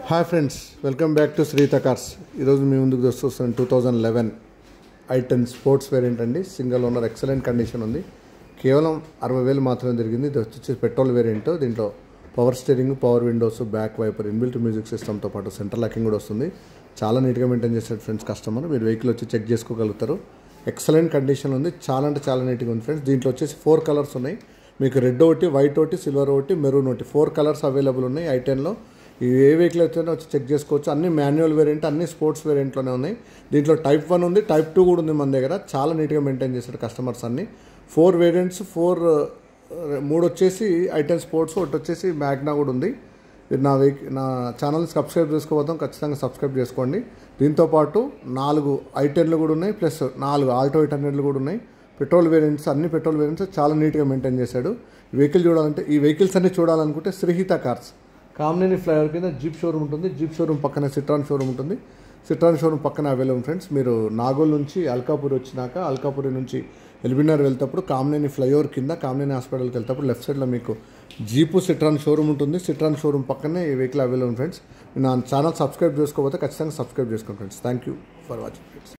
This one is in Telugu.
Hi friends, welcome back to Shritha cars. ఈరోజు మీ ముందుకు వస్తున్నాను 2011 i10 స్పోర్ట్స్ వేరియంట్ అండి. సింగిల్ ఓనర్, ఎక్సలెంట్ కండిషన్ ఉంది. కేవలం 60,000 మాత్రమే జరిగింది. ఇది వచ్చి పెట్రోల్ వేరియంట్. దీంట్లో power steering, power windows, back wiper, inbuilt music సిస్టమ్తో పాటు సెంటర్ లాకింగ్ కూడా వస్తుంది. చాలా నీట్గా మెయింటైన్ చేశారు ఫ్రెండ్స్ కస్టమర్. మీరు వెహికల్ వచ్చి చెక్ చేసుకోగలుగుతారు. ఎక్సలెంట్ కండిషన్ ఉంది. చాలా అంటే చాలా నీట్గా ఉంది ఫ్రెండ్స్. దీంట్లో వచ్చేసి 4 కలర్స్ ఉన్నాయి. మీకు రెడ్ ఒకటి, వైట్ ఒకటి, సిల్వర్ ఒకటి, మెరూన్ ఒకటి, 4 కలర్స్ అవైలబుల్ ఉన్నాయి i10లో. ఏ వెహికల్ అయితే వచ్చి చెక్ చేసుకోవచ్చు. అన్ని మాన్యువల్ వేరియంట్, అన్ని స్పోర్ట్స్ వేరియంట్లోనే ఉన్నాయి. దీంట్లో టైప్ 1 ఉంది, టైప్ 2 కూడా ఉంది మన దగ్గర. చాలా నీట్గా మెయింటైన్ చేశారు కస్టమర్స్ అన్ని. 4 వేరియంట్స్, 3 వచ్చేసి i10 స్పోర్ట్స్, ఒకటి వచ్చేసి మ్యాగ్నా కూడా ఉంది. మీరు నా ఛానల్ని సబ్స్క్రైబ్ చేసుకోవద్దాం, ఖచ్చితంగా సబ్స్క్రైబ్ చేసుకోండి. దీంతోపాటు 4 i10లు కూడా ఉన్నాయి, ప్లస్ 4 ఆల్టో 800లు కూడా ఉన్నాయి. పెట్రోల్ వేరియంట్స్, అన్ని పెట్రోల్ వేరియంట్స్ చాలా నీట్గా మెయింటైన్ చేశాడు. ఈ వెహికల్స్ అన్ని చూడాలనుకుంటే శ్రీహిత కార్స్ కామినేని ఫ్లైఓవర్ కింద జీప్ షోరూమ్ ఉంటుంది. జీప్ షోరూమ్ పక్కన సిట్రాన్ షోరూమ్ ఉంటుంది. సిట్రాన్ షోరూమ్ పక్కన అవైలబుల్ ఫ్రెండ్స్. మీరు నాగోల్ నుంచి అల్కాపూర్ వచ్చినాక, అల్కాపూర్ నుంచి ఎల్బీనగర్ వెళ్తేప్పుడు కామినేని ఫ్లైఓవర్ కింద కామినేని హాస్పిటల్కి వెళ్తేప్పుడు లెఫ్ట్ సైడ్లో మీకు జీపు సిట్రాన్ షోరూమ్ ఉంటుంది. సిట్రాన్ షోరూమ్ పక్కనే ఈ వెహికల్ అవైలబుల్ ఫ్రెండ్స్. నా ఛానల్ సబ్స్క్రైబ్ చేసుకోకపోతే ఖచ్చితంగా సబ్స్క్రైబ్ చేసుకోండి friends. Thank you for watching friends.